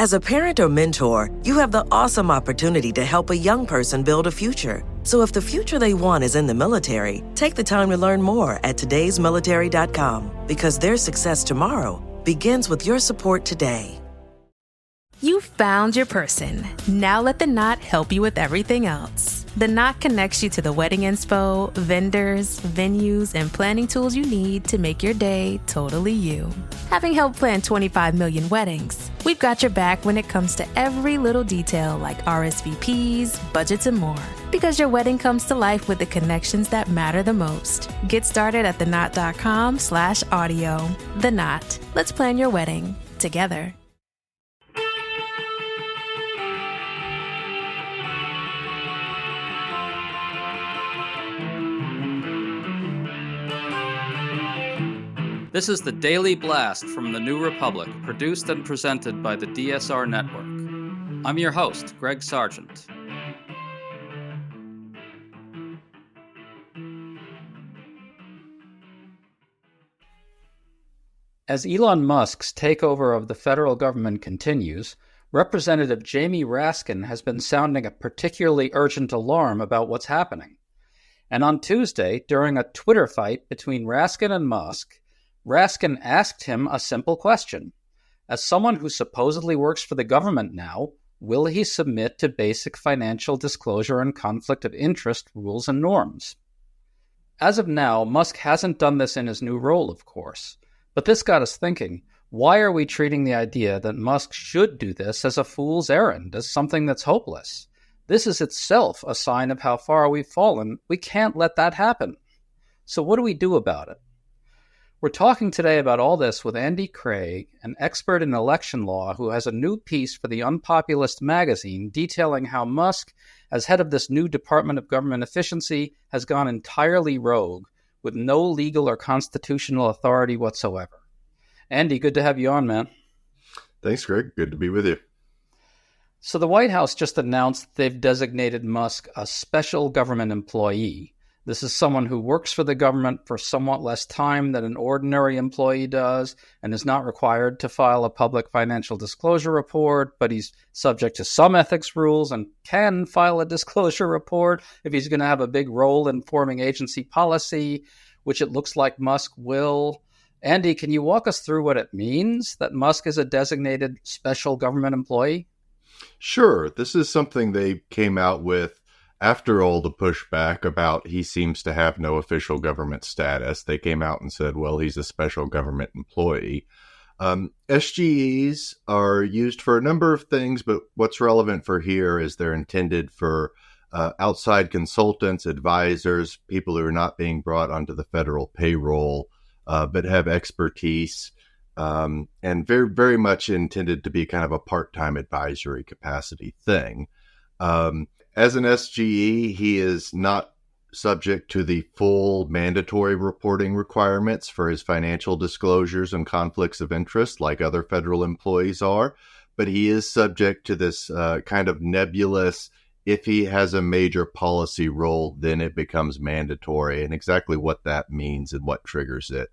As a parent or mentor, you have the awesome opportunity to help a young person build a future. So if the future they want is in the military, take the time to learn more at todaysmilitary.com, because their success tomorrow begins with your support today. You found your person. Now let the Knot help you with everything else. The Knot connects you to the wedding inspo, vendors, venues, and planning tools you need to make your day totally you. Having helped plan 25 million weddings, we've got your back when it comes to every little detail like RSVPs, budgets, and more. Because your wedding comes to life with the connections that matter the most. Get started at theknot.com/audio. The Knot. Let's plan your wedding together. This is the Daily Blast from the New Republic, produced and presented by the DSR Network. I'm your host, Greg Sargent. As Elon Musk's takeover of the federal government continues, Representative Jamie Raskin has been sounding a particularly urgent alarm about what's happening. And on Tuesday, during a Twitter fight between Raskin and Musk, Raskin asked him a simple question. As someone who supposedly works for the government now, will he submit to basic financial disclosure and conflict of interest rules and norms? As of now, Musk hasn't done this in his new role, of course. But this got us thinking, why are we treating the idea that Musk should do this as a fool's errand, as something that's hopeless? This is itself a sign of how far we've fallen. We can't let that happen. So what do we do about it? We're talking today about all this with Andy Craig, an expert in election law who has a new piece for the Unpopulist magazine detailing how Musk, as head of this new Department of Government Efficiency, has gone entirely rogue with no legal or constitutional authority whatsoever. Andy, good to have you on, man. Thanks, Greg. Good to be with you. So the White House just announced they've designated Musk a special government employee. This is someone who works for the government for somewhat less time than an ordinary employee does and is not required to file a public financial disclosure report, but he's subject to some ethics rules and can file a disclosure report if he's going to have a big role in forming agency policy, which it looks like Musk will. Andy, can you walk us through what it means that Musk is a designated special government employee? Sure. This is something they came out with after all the pushback about he seems to have no official government status. They came out and said, well, he's a special government employee. SGEs are used for a number of things, but what's relevant for here is they're intended for outside consultants, advisors, people who are not being brought onto the federal payroll, but have expertise, and very, very much intended to be kind of a part-time advisory capacity thing. As an SGE, he is not subject to the full mandatory reporting requirements for his financial disclosures and conflicts of interest like other federal employees are, but he is subject to this kind of nebulous, if he has a major policy role, then it becomes mandatory. And exactly what that means and what triggers it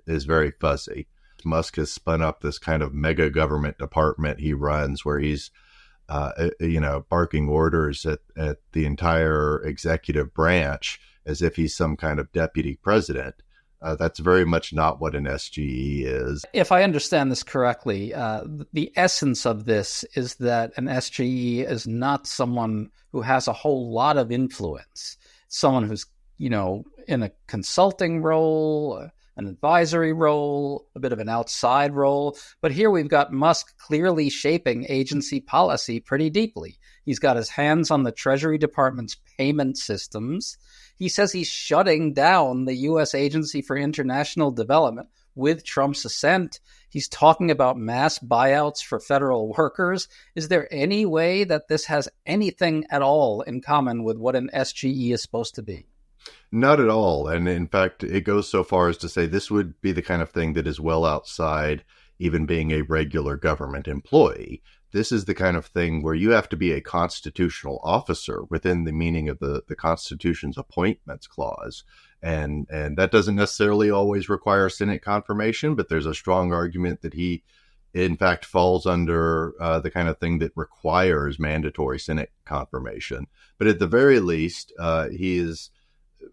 is very fuzzy. Musk has spun up this kind of mega government department he runs where he's barking orders at the entire executive branch as if he's some kind of deputy president. That's very much not what an SGE is. If I understand this correctly, the essence of this is that an SGE is not someone who has a whole lot of influence. It's someone who's, in a consulting role, an advisory role, a bit of an outside role. But here we've got Musk clearly shaping agency policy pretty deeply. He's got his hands on the Treasury Department's payment systems. He says he's shutting down the U.S. Agency for International Development with Trump's assent. He's talking about mass buyouts for federal workers. Is there any way that this has anything at all in common with what an SGE is supposed to be? Not at all. And in fact, it goes so far as to say this would be the kind of thing that is well outside even being a regular government employee. This is the kind of thing where you have to be a constitutional officer within the meaning of the Constitution's appointments clause. And that doesn't necessarily always require Senate confirmation, but there's a strong argument that he in fact, falls under the kind of thing that requires mandatory Senate confirmation. But at the very least, he is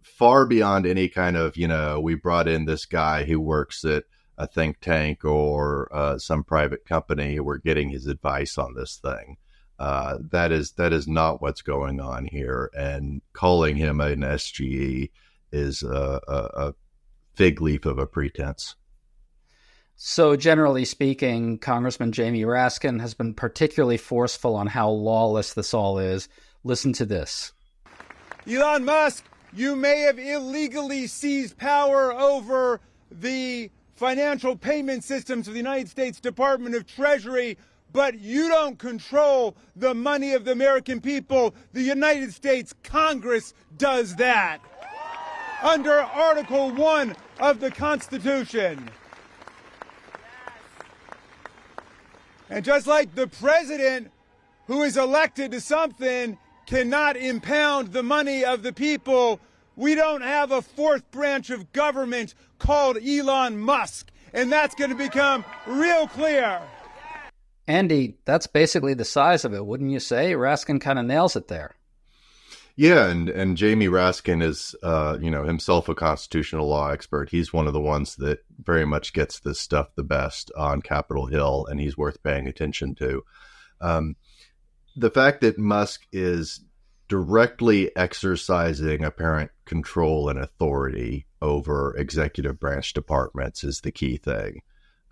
far beyond any kind of, we brought in this guy who works at a think tank or some private company, we're getting his advice on this thing. That is not what's going on here. And calling him an SGE is a fig leaf of a pretense. So generally speaking, Congressman Jamie Raskin has been particularly forceful on how lawless this all is. Listen to this. Elon Musk, you may have illegally seized power over the financial payment systems of the United States Department of Treasury, but you don't control the money of the American people. The United States Congress does that under Article 1 of the Constitution. And just like the president, who is elected to something, cannot impound the money of the people, we don't have a fourth branch of government called Elon Musk. And that's going to become real clear. Andy, that's basically the size of it, wouldn't you say? Raskin kind of nails it there. Yeah, and Jamie Raskin is, himself a constitutional law expert. He's one of the ones that very much gets this stuff the best on Capitol Hill, and he's worth paying attention to. The fact that Musk is directly exercising apparent control and authority over executive branch departments is the key thing.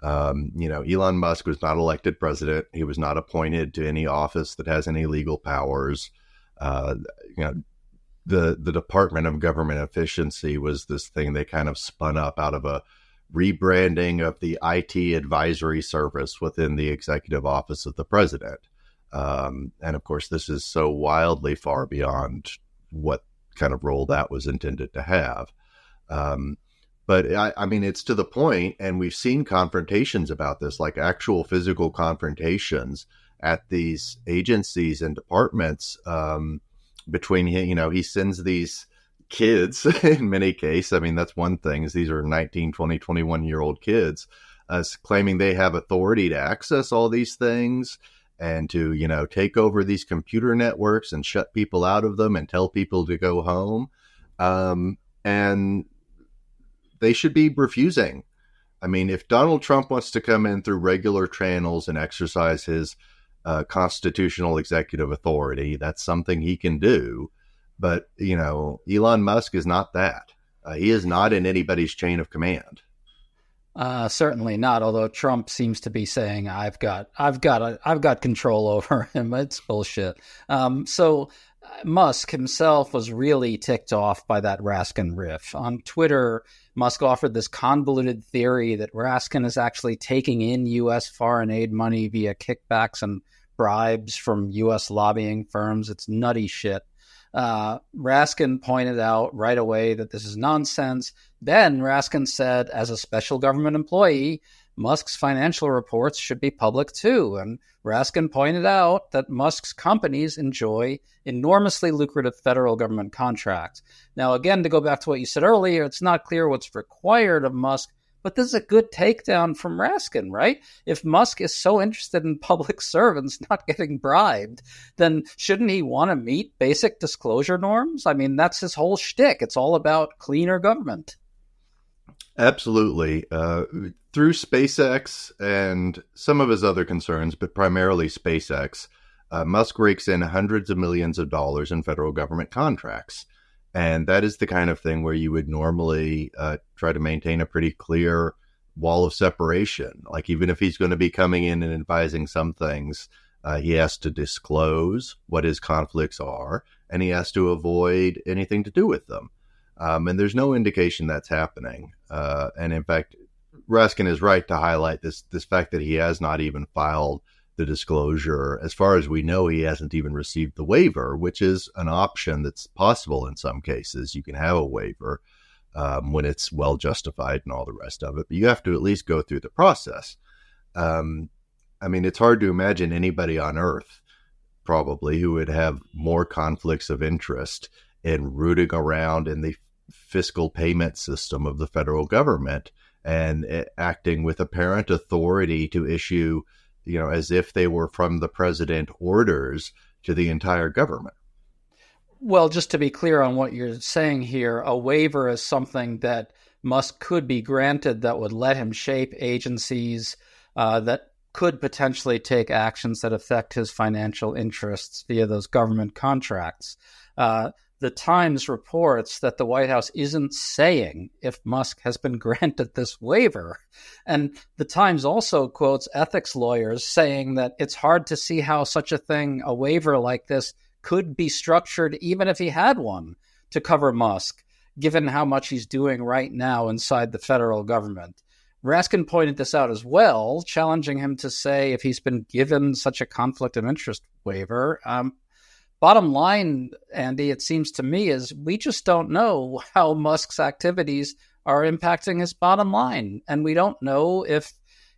Elon Musk was not elected president. He was not appointed to any office that has any legal powers. The Department of Government Efficiency was this thing they kind of spun up out of a rebranding of the IT advisory service within the executive office of the president. And of course, this is so wildly far beyond what kind of role that was intended to have. But I mean, it's to the point, and we've seen confrontations about this, like actual physical confrontations at these agencies and departments between, he sends these kids in many cases. I mean, that's one thing, is these are 19, 20, 21-year-old kids claiming they have authority to access all these things and to, take over these computer networks and shut people out of them and tell people to go home. And they should be refusing. I mean, if Donald Trump wants to come in through regular channels and exercise his constitutional executive authority, that's something he can do. But, Elon Musk is not that. He is not in anybody's chain of command. Certainly not. Although Trump seems to be saying, I've got control over him. It's bullshit. So Musk himself was really ticked off by that Raskin riff. On Twitter, Musk offered this convoluted theory that Raskin is actually taking in U.S. foreign aid money via kickbacks and bribes from U.S. lobbying firms. It's nutty shit. Raskin pointed out right away that this is nonsense. Then Raskin said, as a special government employee, Musk's financial reports should be public too. And Raskin pointed out that Musk's companies enjoy enormously lucrative federal government contracts. Now, again, to go back to what you said earlier, it's not clear what's required of Musk, but this is a good takedown from Raskin, right? If Musk is so interested in public servants not getting bribed, then shouldn't he want to meet basic disclosure norms? I mean, that's his whole shtick. It's all about cleaner government. Absolutely. Through SpaceX and some of his other concerns, but primarily SpaceX, Musk rakes in hundreds of millions of dollars in federal government contracts. And that is the kind of thing where you would normally try to maintain a pretty clear wall of separation. Like, even if he's going to be coming in and advising some things, he has to disclose what his conflicts are, and he has to avoid anything to do with them. And there's no indication that's happening. And in fact, Raskin is right to highlight this fact that he has not even filed the disclosure. As far as we know, he hasn't even received the waiver, which is an option that's possible in some cases. You can have a waiver when it's well justified and all the rest of it, but you have to at least go through the process. I mean, it's hard to imagine anybody on earth probably who would have more conflicts of interest in rooting around in the fiscal payment system of the federal government and acting with apparent authority to issue, as if they were from the president, orders to the entire government. Well, just to be clear on what you're saying here, a waiver is something that Musk could be granted that would let him shape agencies that could potentially take actions that affect his financial interests via those government contracts. The Times reports that the White House isn't saying if Musk has been granted this waiver. And the Times also quotes ethics lawyers saying that it's hard to see how such a thing, a waiver like this, could be structured even if he had one to cover Musk, given how much he's doing right now inside the federal government. Raskin pointed this out as well, challenging him to say if he's been given such a conflict of interest waiver. Bottom line, Andy, it seems to me, is we just don't know how Musk's activities are impacting his bottom line. And we don't know if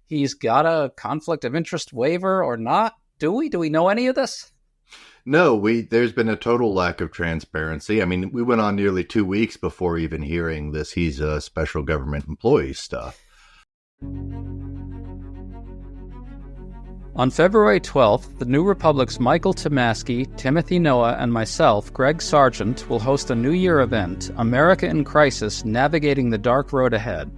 he's got a conflict of interest waiver or not. Do we? Do we know any of this? No, there's been a total lack of transparency. I mean, we went on nearly 2 weeks before even hearing this he's a special government employee stuff. On February 12th, the New Republic's Michael Tomasky, Timothy Noah, and myself, Greg Sargent, will host a New Year event, America in Crisis, Navigating the Dark Road Ahead.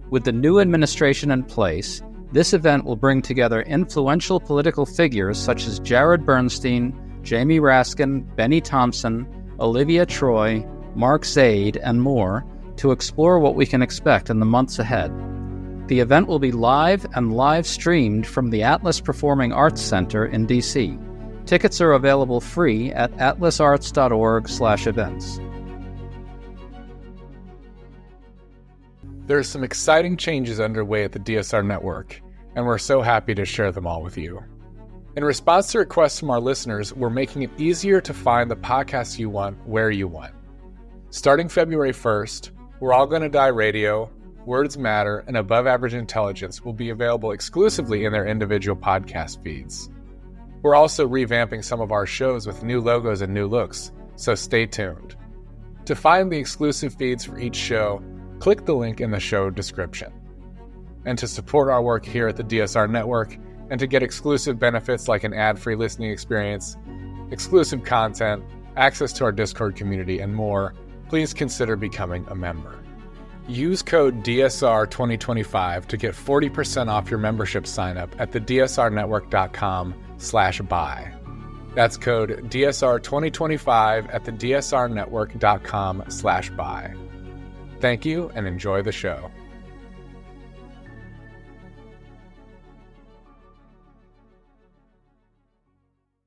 With the new administration in place, this event will bring together influential political figures such as Jared Bernstein, Jamie Raskin, Benny Thompson, Olivia Troy, Mark Zaid, and more to explore what we can expect in the months ahead. The event will be live and live-streamed from the Atlas Performing Arts Center in D.C. Tickets are available free at atlasarts.org/events. There are some exciting changes underway at the DSR Network, and we're so happy to share them all with you. In response to requests from our listeners, we're making it easier to find the podcasts you want where you want. Starting February 1st, We're All Gonna Die Radio, Words Matter, and Above Average Intelligence will be available exclusively in their individual podcast feeds. We're also revamping some of our shows with new logos and new looks, so stay tuned. To find the exclusive feeds for each show, click the link in the show description. And to support our work here at the DSR Network, and to get exclusive benefits like an ad-free listening experience, exclusive content, access to our Discord community, and more, please consider becoming a member. Use code DSR2025 to get 40% off your membership sign-up at thedsrnetwork.com/buy. That's code DSR2025 at thedsrnetwork.com/buy. Thank you and enjoy the show.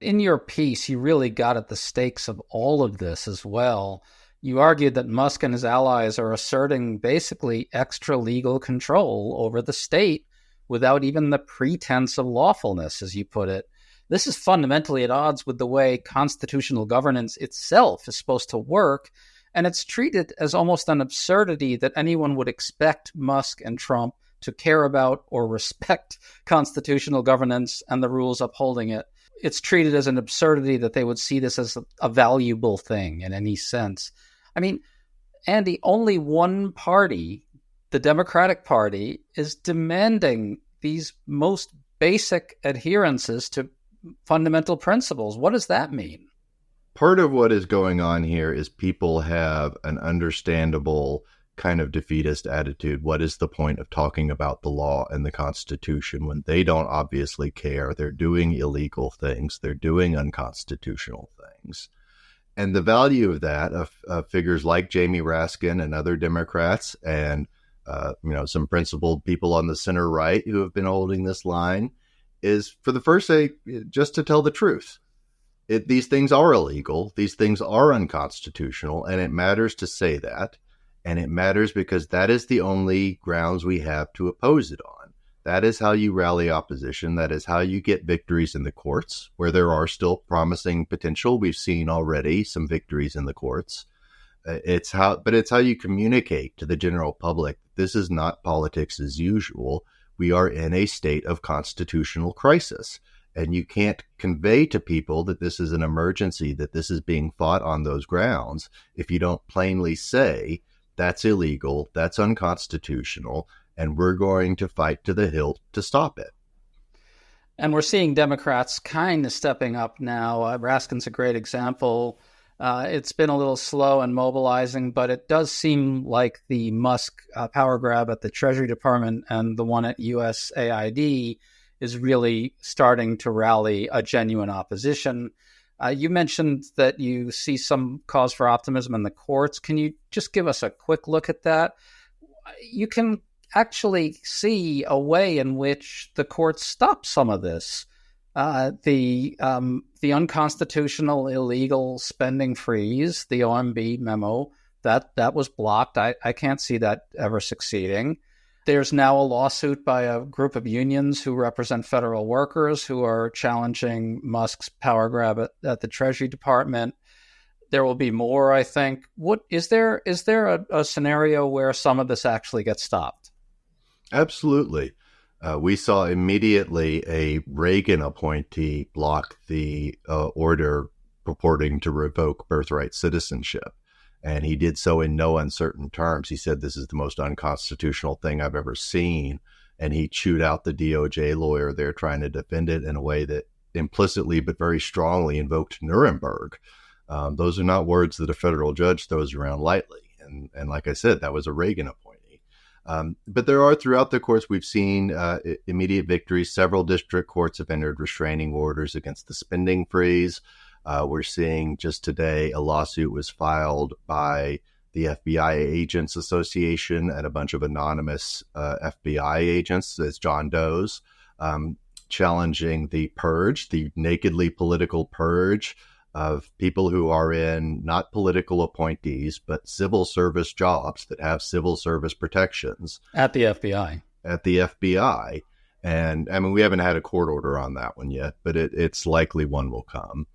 In your piece, you really got at the stakes of all of this as well. You argued that Musk and his allies are asserting basically extra-legal control over the state without even the pretense of lawfulness, as you put it. This is fundamentally at odds with the way constitutional governance itself is supposed to work, and it's treated as almost an absurdity that anyone would expect Musk and Trump to care about or respect constitutional governance and the rules upholding it. It's treated as an absurdity that they would see this as a valuable thing in any sense. I mean, Andy, only one party, the Democratic Party, is demanding these most basic adherences to fundamental principles. What does that mean? Part of what is going on here is people have an understandable kind of defeatist attitude. What is the point of talking about the law and the Constitution when they don't obviously care? They're doing illegal things. They're doing unconstitutional things. And the value of that, of figures like Jamie Raskin and other Democrats and some principled people on the center right who have been holding this line, is for the first sake, just to tell the truth. These things are illegal. These things are unconstitutional, and it matters to say that. And it matters because that is the only grounds we have to oppose it on. That is how you rally opposition. That is how you get victories in the courts, where there are still promising potential. We've seen already some victories in the courts. It's how you communicate to the general public. This is not politics as usual. We are in a state of constitutional crisis. And you can't convey to people that this is an emergency, that this is being fought on those grounds, if you don't plainly say, that's illegal, that's unconstitutional, and we're going to fight to the hilt to stop it. And we're seeing Democrats kind of stepping up now. Raskin's a great example. It's been a little slow and mobilizing, but it does seem like the Musk power grab at the Treasury Department and the one at USAID is really starting to rally a genuine opposition. You mentioned that you see some cause for optimism in the courts. Can you just give us a quick look at that? You can actually see a way in which the courts stop some of this. The unconstitutional illegal spending freeze, the OMB memo, that was blocked. I can't see that ever succeeding. There's now a lawsuit by a group of unions who represent federal workers who are challenging Musk's power grab at the Treasury Department. There will be more, I think. Is there a scenario where some of this actually gets stopped? Absolutely. We saw immediately a Reagan appointee block the order purporting to revoke birthright citizenship. And he did so in no uncertain terms. He said, this is the most unconstitutional thing I've ever seen. And he chewed out the DOJ lawyer there trying to defend it in a way that implicitly but very strongly invoked Nuremberg. Those are not words that a federal judge throws around lightly. And like I said, that was a Reagan appointee. But there are, throughout the courts, we've seen immediate victories. Several district courts have entered restraining orders against the spending freeze. We're seeing just today a lawsuit was filed by the FBI Agents Association and a bunch of anonymous FBI agents as John Does, challenging the purge, the nakedly political purge of people who are in not political appointees, but civil service jobs that have civil service protections. At the FBI. At the FBI. And I mean, we haven't had a court order on that one yet, but it's likely one will come.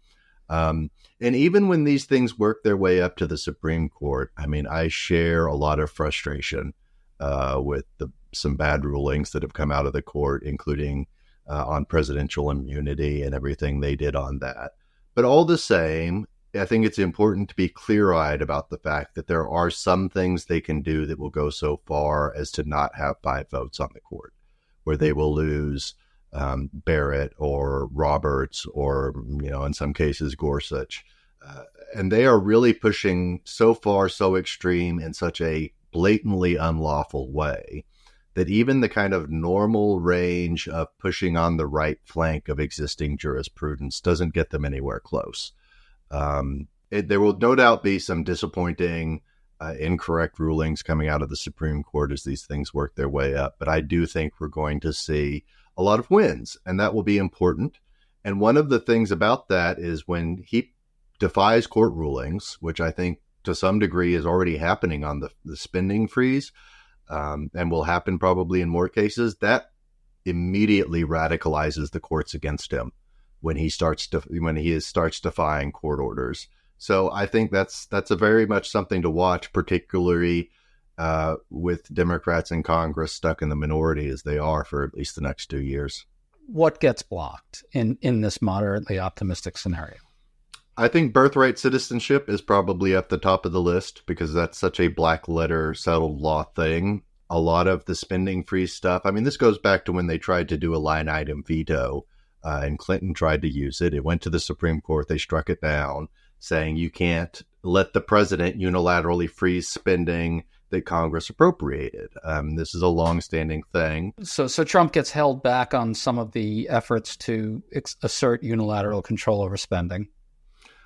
And even when these things work their way up to the Supreme Court, I mean, I share a lot of frustration with some bad rulings that have come out of the court, including on presidential immunity and everything they did on that. But all the same, I think it's important to be clear-eyed about the fact that there are some things they can do that will go so far as to not have 5 votes on the court, where they will lose Barrett or Roberts or, in some cases, Gorsuch. And they are really pushing so far, so extreme in such a blatantly unlawful way that even the kind of normal range of pushing on the right flank of existing jurisprudence doesn't get them anywhere close. There will no doubt be some disappointing, incorrect rulings coming out of the Supreme Court as these things work their way up. But I do think we're going to see a lot of wins, and that will be important. And one of the things about that is when he defies court rulings, which I think to some degree is already happening on the spending freeze, and will happen probably in more cases, that immediately radicalizes the courts against him when he starts defying court orders. So I think that's a very much something to watch, particularly with Democrats in Congress stuck in the minority as they are for at least the next 2 years. What gets blocked in this moderately optimistic scenario? I think birthright citizenship is probably up the top of the list because that's such a black letter settled law thing. A lot of the spending freeze stuff, I mean, this goes back to when they tried to do a line item veto and Clinton tried to use it. It went to the Supreme Court. They struck it down, saying you can't let the president unilaterally freeze spending that Congress appropriated. This is a longstanding thing. So Trump gets held back on some of the efforts to assert unilateral control over spending.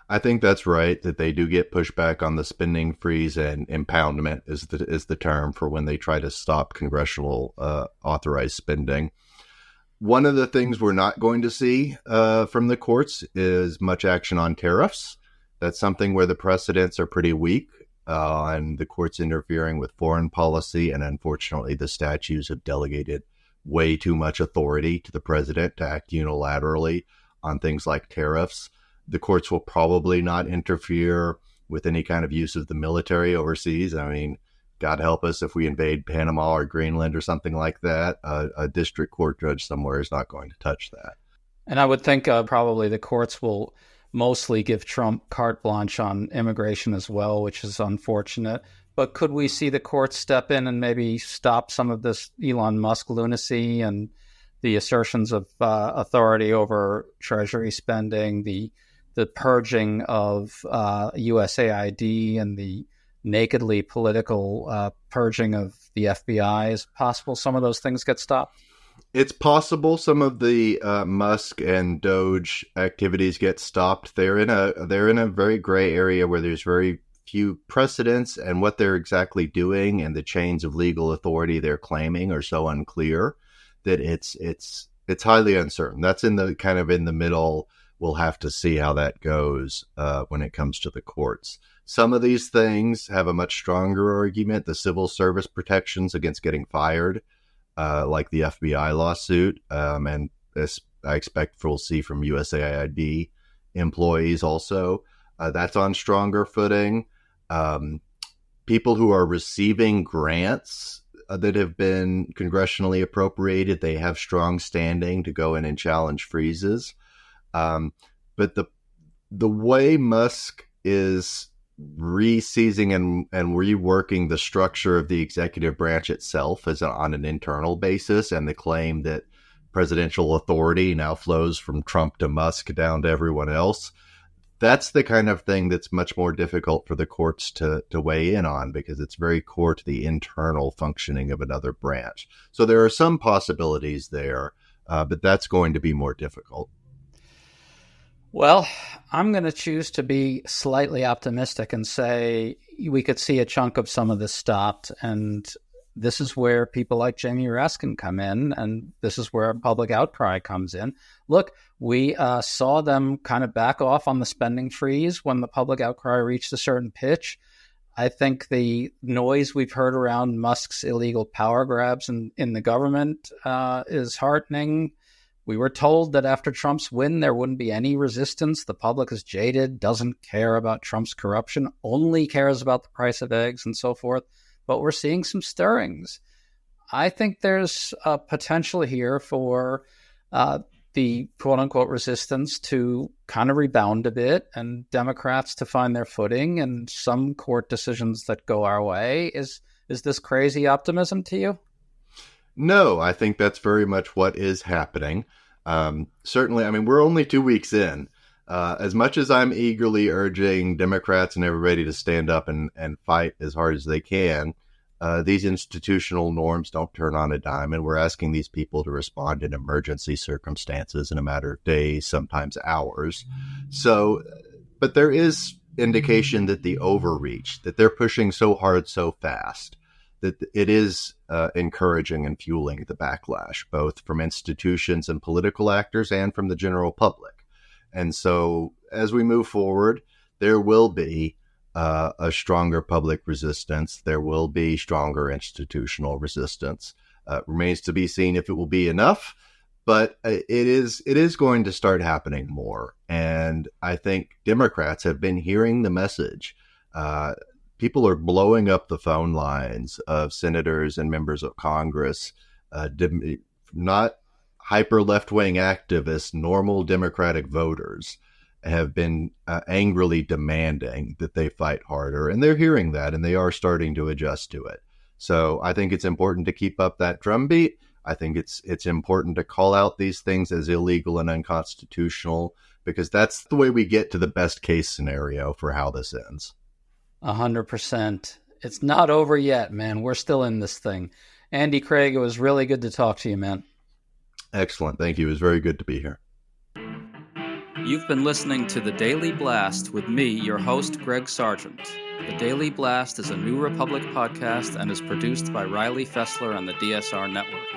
I think that's right, that they do get pushback on the spending freeze, and impoundment is the term for when they try to stop congressional authorized spending. One of the things we're not going to see from the courts is much action on tariffs. That's something where the precedents are pretty weak on the courts interfering with foreign policy, and unfortunately the statutes have delegated way too much authority to the president to act unilaterally on things like tariffs. The courts will probably not interfere with any kind of use of the military overseas. I mean, God help us if we invade Panama or Greenland or something like that. A district court judge somewhere is not going to touch that. And I would think probably the courts will mostly give Trump carte blanche on immigration as well, which is unfortunate. But could we see the courts step in and maybe stop some of this Elon Musk lunacy and the assertions of authority over Treasury spending, the purging of USAID, and the nakedly political purging of the FBI? Is it possible some of those things get stopped? It's possible some of the Musk and Doge activities get stopped. They're in a very gray area where there's very few precedents, and what they're exactly doing and the chains of legal authority they're claiming are so unclear that it's highly uncertain. That's in the middle. We'll have to see how that goes when it comes to the courts. Some of these things have a much stronger argument. The civil service protections against getting fired, like the FBI lawsuit, and this I expect we'll see from USAID employees also. That's on stronger footing. People who are receiving grants that have been congressionally appropriated, they have strong standing to go in and challenge freezes. But the way Musk is re-seizing and reworking the structure of the executive branch itself is on an internal basis, and the claim that presidential authority now flows from Trump to Musk down to everyone else, that's the kind of thing that's much more difficult for the courts to weigh in on, because it's very core to the internal functioning of another branch. So there are some possibilities there, but that's going to be more difficult. Well, I'm going to choose to be slightly optimistic and say we could see a chunk of some of this stopped. And this is where people like Jamie Raskin come in, and this is where public outcry comes in. Look, we saw them kind of back off on the spending freeze when the public outcry reached a certain pitch. I think the noise we've heard around Musk's illegal power grabs in the government is heartening. We were told that after Trump's win, there wouldn't be any resistance. The public is jaded, doesn't care about Trump's corruption, only cares about the price of eggs and so forth. But we're seeing some stirrings. I think there's a potential here for the quote-unquote resistance to kind of rebound a bit and Democrats to find their footing and some court decisions that go our way. Is this crazy optimism to you? No, I think that's very much what is happening. Certainly, I mean, we're only 2 weeks in. As much as I'm eagerly urging Democrats and everybody to stand up and fight as hard as they can, these institutional norms don't turn on a dime, and we're asking these people to respond in emergency circumstances in a matter of days, sometimes hours. So, but there is indication that the overreach, that they're pushing so hard so fast, that it is encouraging and fueling the backlash, both from institutions and political actors and from the general public. And so as we move forward, there will be a stronger public resistance. There will be stronger institutional resistance. Remains to be seen if it will be enough, but it is going to start happening more. And I think Democrats have been hearing the message. People are blowing up the phone lines of senators and members of Congress, not hyper left-wing activists, normal Democratic voters have been angrily demanding that they fight harder. And they're hearing that, and they are starting to adjust to it. So I think it's important to keep up that drumbeat. I think it's important to call out these things as illegal and unconstitutional, because that's the way we get to the best case scenario for how this ends. 100%. It's not over yet, man. We're still in this thing. Andy Craig, it was really good to talk to you, man. Excellent. Thank you. It was very good to be here. You've been listening to The Daily Blast with me, your host, Greg Sargent. The Daily Blast is a New Republic podcast and is produced by Riley Fessler on the DSR Network.